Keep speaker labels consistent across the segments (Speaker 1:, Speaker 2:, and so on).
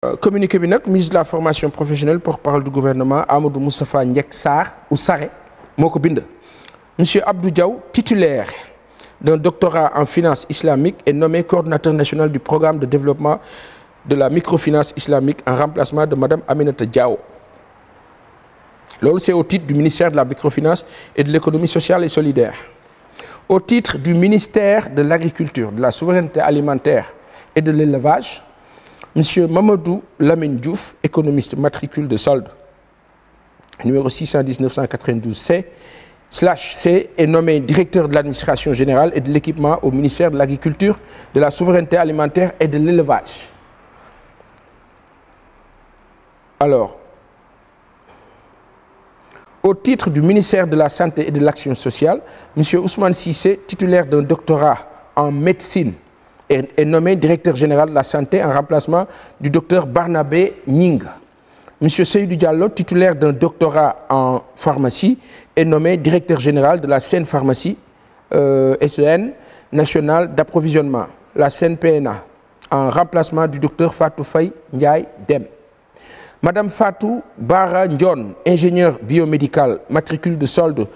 Speaker 1: Communiqué bi nag ministre de la formation professionnelle porte-parole du gouvernement Amadou Moustapha Ndiek Sarr ou Sarré moo ko bind. Monsieur Abdou Diaw, titulaire d'un doctorat en finance islamique, est nommé coordinateur national du programme de développement de la microfinance islamique en remplacement de Madame Aminata Diaw. Loolu c'est au titre du ministère de la microfinance et de l'économie sociale et solidaire. Au titre du ministère de l'agriculture, de la souveraineté alimentaire et de l'élevage, Monsieur Mamadou Lamine Diouf, économiste matricule de solde numéro 610-992-C/C, est nommé directeur de l'administration générale et de l'équipement au ministère de l'agriculture, de la souveraineté alimentaire et de l'élevage. Alors, au titre du ministère de la santé et de l'action sociale, Monsieur Ousmane Cissé, titulaire d'un doctorat en médecine, est nommé directeur général de la santé en remplacement du docteur Barnabé Nying. Monsieur Seydou Diallo, titulaire d'un doctorat en pharmacie, est nommé directeur général de la Sen Pharmacie, SEN, nationale d'approvisionnement, la CNPNA, en remplacement du docteur Fatou Faye Ndiaye Dem. Madame Fatou Bara Ndion, ingénieure biomédicale, matricule de solde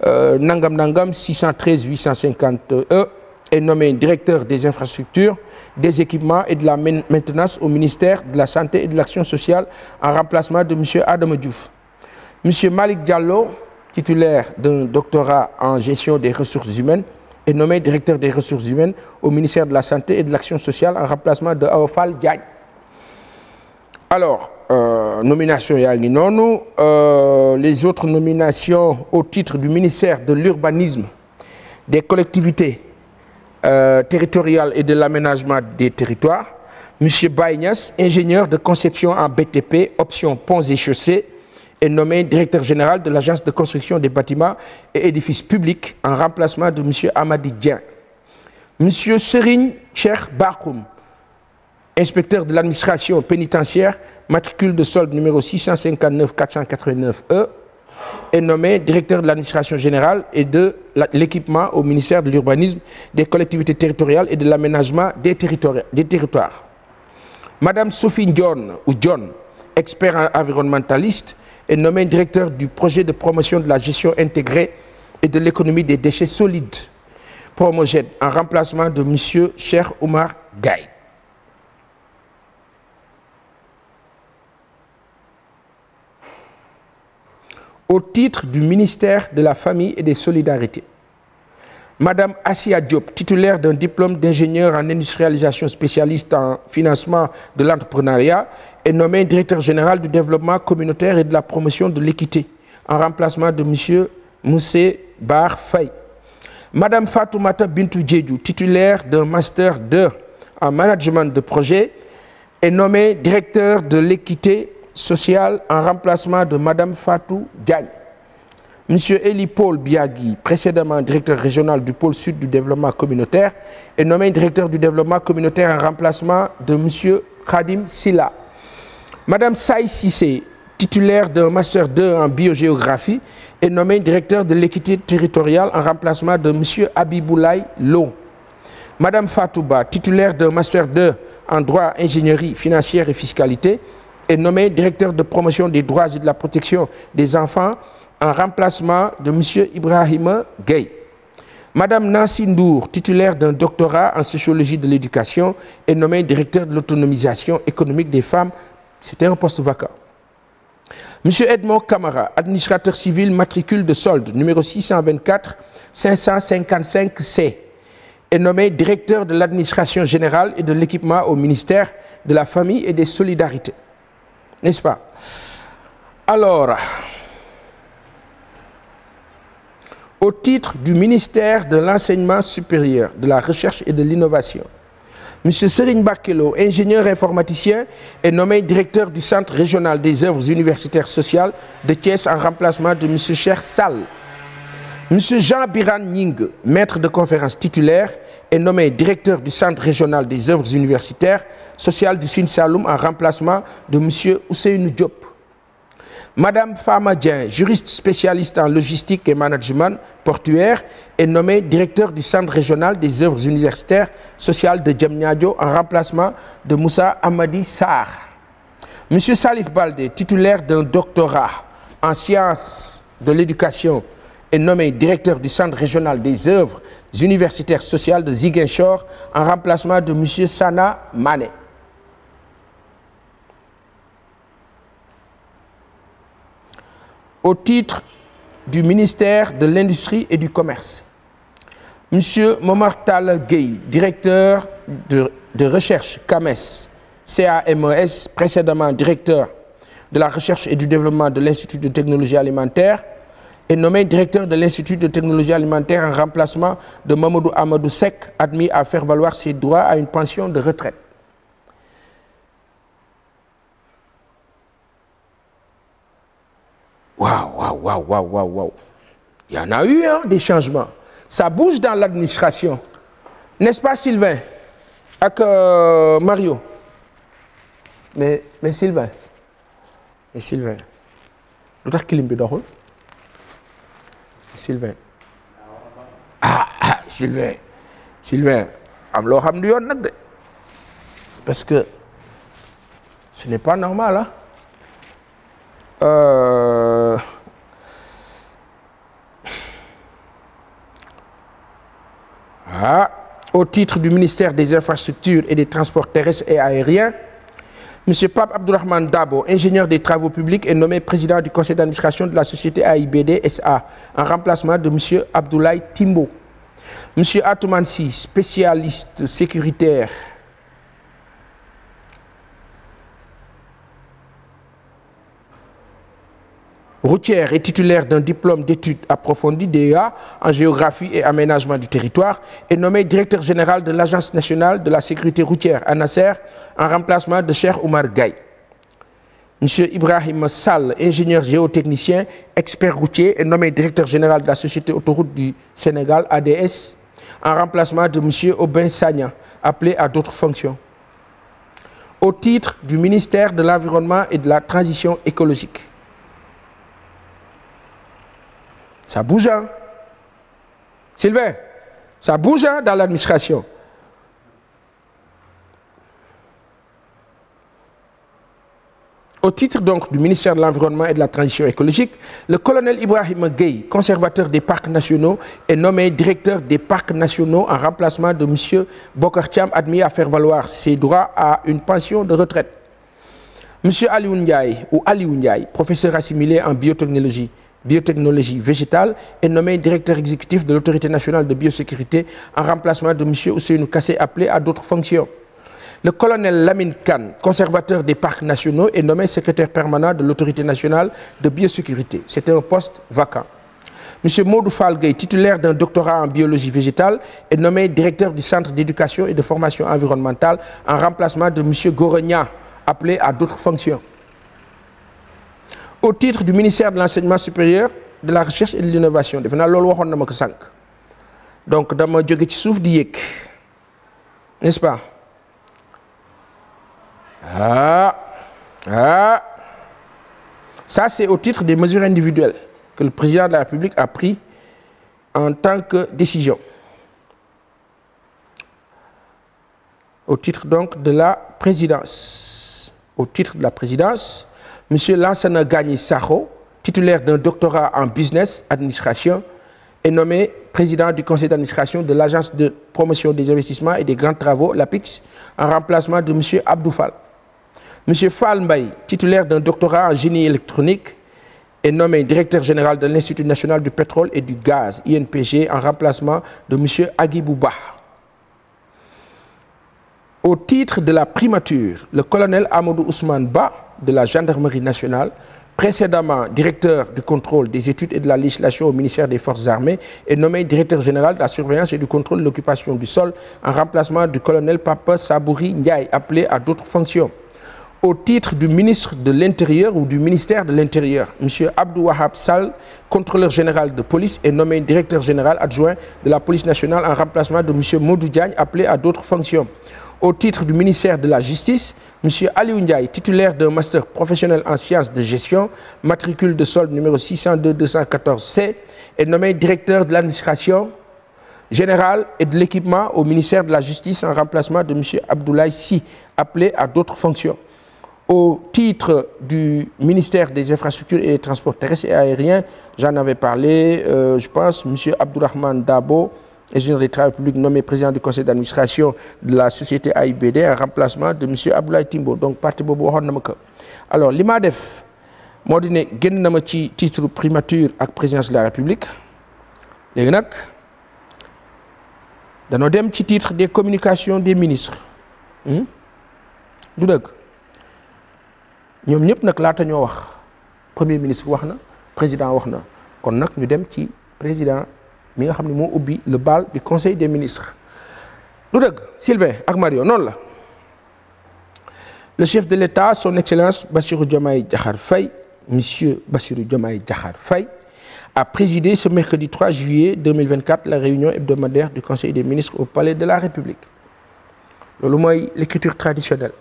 Speaker 1: Nangam Nangam 613-850E, est nommé directeur des infrastructures, des équipements et de la maintenance au ministère de la Santé et de l'Action sociale en remplacement de M. Adama Diouf. M. Malik Diallo, titulaire d'un doctorat en gestion des ressources humaines, est nommé directeur des ressources humaines au ministère de la Santé et de l'Action sociale en remplacement de Aofal Diagne. Alors, nomination yaa ngi noonu, les autres nominations au titre du ministère de l'urbanisme, des collectivités territorial et de l'aménagement des territoires, M. Baïnias, ingénieur de conception en BTP, option ponts et chaussées, est nommé directeur général de l'agence de construction des bâtiments et édifices publics en remplacement de M. Amadi Dien. M. Serigne Cheikh Bakhoum, inspecteur de l'administration pénitentiaire, matricule de solde numéro 659-489E, est nommé directeur de l'administration générale et de l'équipement au ministère de l'urbanisme, des collectivités territoriales et de l'aménagement des territoires. Madame Sophie Ndion, ou John, expert environnementaliste, est nommée directeur du projet de promotion de la gestion intégrée et de l'économie des déchets solides, Promoged, en remplacement de Monsieur Cheikh Oumar Gaye. Au titre du ministère de la Famille et des Solidarités, Madame Assia Diop, titulaire d'un diplôme d'ingénieur en industrialisation spécialiste en financement de l'entrepreneuriat, est nommée directeur général du développement communautaire et de la promotion de l'équité, en remplacement de Monsieur Moussé Bar Faye. Madame Fatoumata Bintou Diédiou, titulaire d'un master 2 en management de projet, est nommée directeur de l'équité sociale en remplacement de Madame Fatou Diagne. Monsieur Eli Paul Biagui, précédemment directeur régional du pôle sud du développement communautaire, est nommé directeur du développement communautaire en remplacement de Monsieur Khadim Silla. Madame Saï Sissé, titulaire d'un master 2 en biogéographie, est nommé directeur de l'équité territoriale en remplacement de Monsieur Abiboulaye Lo. Madame Fatouba, titulaire d'un master 2 en droit, ingénierie financière et fiscalité, est nommé directeur de promotion des droits et de la protection des enfants en remplacement de M. Ibrahima Gueye. Madame Nancy Ndour, titulaire d'un doctorat en sociologie de l'éducation, est nommée directeur de l'autonomisation économique des femmes. C'était un poste vacant. M. Edmond Camara, administrateur civil matricule de solde numéro 624-555C, est nommé directeur de l'administration générale et de l'équipement au ministère de la Famille et des Solidarités. N'est-ce pas? Alors, au titre du ministère de l'enseignement supérieur, de la recherche et de l'innovation, M. Serigne Bakelo, ingénieur informaticien, est nommé directeur du Centre régional des œuvres universitaires sociales de Thiès en remplacement de M. Cheikh Sall. M. Jean Biran Nying, maître de conférence titulaire, est nommé directeur du Centre régional des œuvres universitaires sociales du Sine Saloum en remplacement de M. Ousseynou Diop. Madame Fama Dien, juriste spécialiste en logistique et management portuaire, est nommée directeur du Centre régional des œuvres universitaires sociales de Diamniadio en remplacement de Moussa Amadi Sarr. M. Salif Baldé, titulaire d'un doctorat en sciences de l'éducation, est nommé directeur du Centre régional des œuvres universitaires sociales de Ziguinchor en remplacement de M. Sana Mané. Au titre du ministère de l'Industrie et du Commerce, M. Momar Tal Gueye, directeur de recherche CAMES, CAMES, précédemment directeur de la recherche et du développement de l'Institut de technologie alimentaire, est nommé directeur de l'Institut de technologie alimentaire en remplacement de Mamadou Amadou Sek, admis à faire valoir ses droits à une pension de retraite. Waouh. Il y en a eu des changements. Ça bouge dans l'administration. N'est-ce pas, Sylvain? Avec Mario. Mais Sylvain. Et Sylvain. L'autre qui l'a Sylvain. Sylvain. Parce que ce n'est pas normal, hein? Au titre du ministère des Infrastructures et des Transports terrestres et aériens, M. Pape Abdourahmane Dabo, ingénieur des travaux publics, est nommé président du conseil d'administration de la société AIBD SA en remplacement de M. Abdoulaye Timbo. M. Atoumansi, spécialiste sécuritaire, routière et titulaire d'un diplôme d'études approfondies DEA en géographie et aménagement du territoire, est nommé directeur général de l'Agence nationale de la sécurité routière à Nasser en remplacement de Cheikh Oumar Gaye. M. Ibrahim Sall, ingénieur géotechnicien, expert routier, est nommé directeur général de la Société Autoroute du Sénégal, ADS, en remplacement de M. Aubin Sagna, appelé à d'autres fonctions. Au titre du ministère de l'Environnement et de la Transition écologique. Ça bouge, hein? Sylvain, ça bouge dans l'administration. Au titre donc du ministère de l'Environnement et de la Transition écologique, le colonel Ibrahim Gueye, conservateur des parcs nationaux, est nommé directeur des parcs nationaux en remplacement de M. Bokar Thiam, admis à faire valoir ses droits à une pension de retraite. M. Aliou Ndiaye, professeur assimilé en biotechnologie végétale, est nommé directeur exécutif de l'Autorité nationale de biosécurité en remplacement de M. Ousseynou Kassé, appelé à d'autres fonctions. Le colonel Lamine Khan, conservateur des parcs nationaux, est nommé secrétaire permanent de l'Autorité nationale de biosécurité. C'était un poste vacant. M. Modou Falguey, titulaire d'un doctorat en biologie végétale, est nommé directeur du Centre d'éducation et de formation environnementale en remplacement de M. Gorogna, appelé à d'autres fonctions. Au titre du ministère de l'Enseignement supérieur, de la Recherche et de l'Innovation. Donc, dans mon n'est-ce pas? Ça, c'est au titre des mesures individuelles que le président de la République a pris en tant que décision. Au titre donc de la présidence. Au titre de la présidence, M. Lansana Gagny Sakho, titulaire d'un doctorat en business administration, est nommé président du conseil d'administration de l'Agence de promotion des investissements et des grands travaux, l'APIX, en remplacement de M. Abdou Fall. M. Fall Mbaye, titulaire d'un doctorat en génie électronique, est nommé directeur général de l'Institut national du pétrole et du gaz, INPG, en remplacement de M. Agibouba. Au titre de la primature, le colonel Amadou Ousmane Ba, de la gendarmerie nationale, précédemment directeur du contrôle des études et de la législation au ministère des Forces armées, est nommé directeur général de la surveillance et du contrôle de l'occupation du sol en remplacement du colonel Papa Sabouri Ndiaye, appelé à d'autres fonctions. Au titre du ministre de l'Intérieur ou du ministère de l'Intérieur, M. Abdou Wahab Sall, contrôleur général de police, est nommé directeur général adjoint de la police nationale en remplacement de M. Modou Diagne, appelé à d'autres fonctions. Au titre du ministère de la Justice, M. Aliou Ndiaye, titulaire d'un master professionnel en sciences de gestion, matricule de solde numéro 602-214C, est nommé directeur de l'administration générale et de l'équipement au ministère de la Justice en remplacement de M. Abdoulaye Sy, appelé à d'autres fonctions. Au titre du ministère des Infrastructures et des Transports terrestres et aériens, j'en avais parlé, je pense, M. Abdourahmane Dabo, ingénieur des travaux publics nommé président du conseil d'administration de la société AIBD en remplacement de M. Abdoulaye Timbo. Donc, parti boobu waxoon na ma ko. Alors, li ma def moo di ne génn na ma ci titre primature ak présidence de la République. Léegi nag danoo dem ci titre des communications des ministres. Du dëgg. ñoom ñëpp nag laata ñoo wax premier ministre wax na président wax na kon nag ñu dem ci président mi nga xam ne moo ubbi le bal du conseil des ministres lu dëgg Sylvain ak Mario noonu la le chef de l'État son excellence Bassirou Diomaye Diakhar Faye monsieur Bassirou Diomaye Diakhar Faye a présidé ce mercredi 3 juillet 2024 la réunion hebdomadaire du conseil des ministres au palais de la République loolu mooy l'écriture traditionnelle.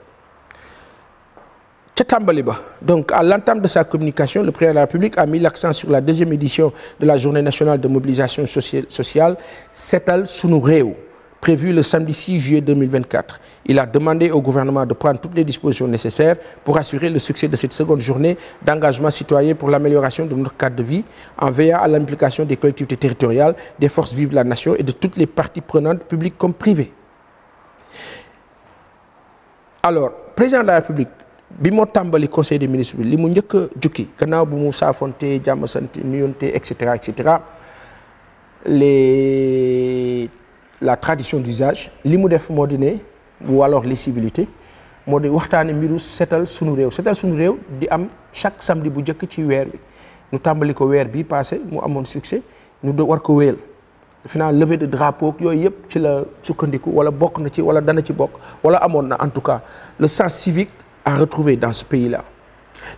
Speaker 1: Donc, à l'entame de sa communication, le président de la République a mis l'accent sur la deuxième édition de la Journée nationale de mobilisation sociale, Setal Sunu Réew, prévue le samedi 6 juillet 2024. Il a demandé au gouvernement de prendre toutes les dispositions nécessaires pour assurer le succès de cette seconde journée d'engagement citoyen pour l'amélioration de notre cadre de vie, en veillant à l'implication des collectivités territoriales, des forces vives de la nation et de toutes les parties prenantes, publiques comme privées. Alors, président de la République, bi moo tàmbali conseil des ministres bi li mu njëkk a jukki gannaaw bu mu saafonte jàmm sant nuyonte et cetera la tradition d'usage li mu def moo di ne ou alors les civilités moo di waxtaane mbiru setal sunu réew di am chaque samedi bu njëkk ci weer bi ñu tàmbali ko weer bi passé mu amoon succès ñu war ko wéyal finalement levée de drapeau yooyu yëpp ci la sukkandiku wala bokk na ci wala dana ci bokk wala amoon na en tout cas le sens civique à retrouver dans ce pays-là.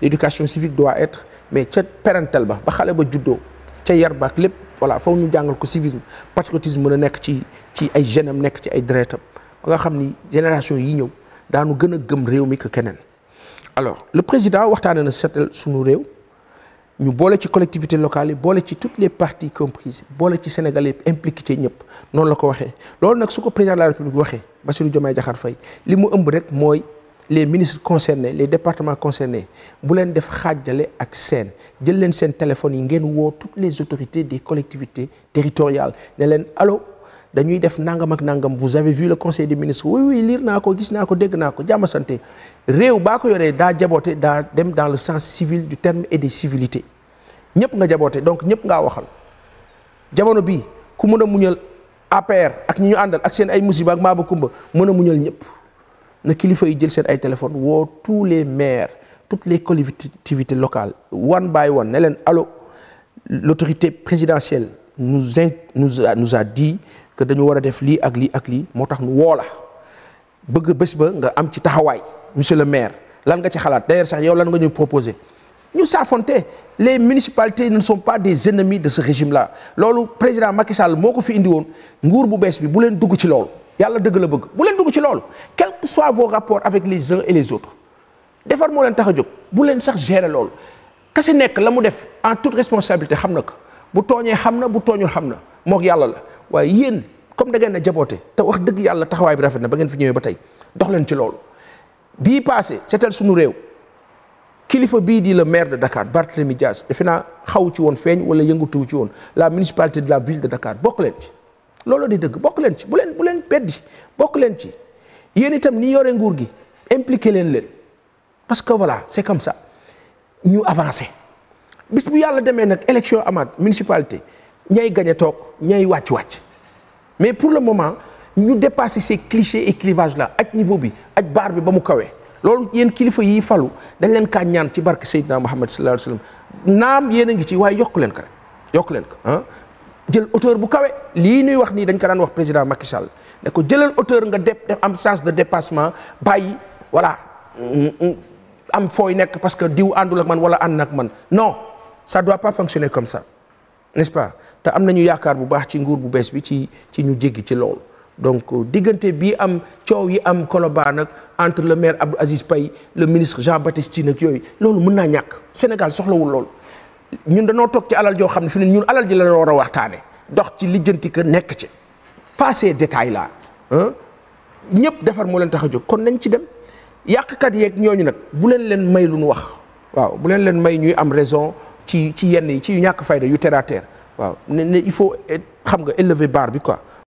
Speaker 1: L'éducation civique doit être mais ca parental ba xale ba juddoo ca yar ba ak lépp voilà foofu ñu jàngal ko civisme patriotisme mën a nekk ci ay jeunes am nekk ci ay deretam ba nga xam ni génération yi ñëw daanu gën a gëm réew mi que keneen. Alors le président waxtaane na seetal sunu réew ñu boole ci collectivités locales yi boole ci toutes les parties comprises boole ci Sénégalais impliqué ci ñëpp noonu la ko waxee loolu nag su ko président de la République waxee Bassirou Diomaye Diakhar Faye li mu ëmb rek mooy. Les ministres concernés les départements concernés bu leen def xaajale ak seen jël leen seen téléphone yi ngeen woo toutes les autorités des collectivités territoriales ne leen allo dañuy def nangam ak nangam vous avez vu le conseil des ministres oui lire naa ko gis naa ko dégg naa ko jàmm sante réew baa ko yoree daa jaboote daa dem dans le sens civil du terme et des civilités ñëpp nga jaboote donc ñëpp ngaa waxal jamono bii ku mën a muñal APR ak ñi ñu àndal ak seen ay musiba ak maaba kumba mën a muñal ñëpp na kilifa yi jël seen ay téléphone woo tous les maires toutes les collectivités locales one by one ne leen allo l'autorité présidentielle nous a dit que dañu war a def lii ak lii moo tax nu woo la bëgg bés ba nga am ci taxawaay monsieur le maire lan nga ci xalaat d'ailleurs sax yow lan nga ñuy proposer ñu saafonte les municipalités ne sont pas des ennemis de ce régime là loolu président Macky Sall moo ko fi indi woon nguur bu bees bi bu leen dugg ci loolu yàlla dëgg la bëgg bu leen dugg ci loolu quels que soient vos rapports avec les uns et les autres defar moo leen tax a jóg bu leen sax gérer loolu kase nekk la mu def en toute responsabilité xam na ko bu tooñee xam na bu tooñul xam na moog yàlla la waaye yéen comme da ngeen a jaboote te wax dëgg yàlla taxawaay bi rafet na ba ngeen fi ñëwee ba tey dox leen ci loolu bii passé seetal suñu réew kilifa bii di le maire de Dakar Barthélémy Dias defe naa xaw ci woon feeñ wala yëngatuwu ci woon la municipalité de la ville de Dakar bokk leen ci loolu di dëgg bokk leen ci bu leen beddi bokk leen ci yéen itam ni yore nguur gi impliqué leen parce que voilà c'est comme ça ñu avancé bis bu yàlla demee nag élection amaat municipalité ñay gañ a toog ñay wàcc mais pour le moment ñu dépasser ces clichés et clivages là ak niveau bi ak baar bi ba mu kawee loolu yéen kilifa yi falu dañ leen kaa ñaan ci barke Seydina Muhammad sallallahu alayhi wa sallam naam yéen a ngi ci waaye yokk leen ko ah jël auteur bu kawe lii ñuy wax nii dañ ko daan wax président Macky Sall ne ko jëlal auteur nga def am sens de dépassement bàyyi voilà am fooy nekk parce que diw àndul ak man wala ànd ak man non ça doit pas fonctionner comme ça n'est-ce pas te am nañu yaakaar bu baax ci nguur bu bees bi ci ñu jéggi ci loolu donc diggante bii am coow yi am Colobane ak entre le maire Abdou Aziz Paye le ministre Jean-Baptiste Tine ak yooyu loolu mën naa ñàkk Sénégal soxlawul loolu ñun dañoo toog ci alal joo xam ne fi ne ñun alal ji la war a waxtaane dox ci lijjanti que nekk ci pas ces détails là ñëpp defar moo leen tax a jóg kon nañ ci dem yàqkat yeeg ñooñu nag bu leen may lu nu wax waaw bu leen may ñuy am raison ci yenn yi ci yu ñàkk fayda yu terre à terre waaw ne il faut xam nga élever barre bi quoi.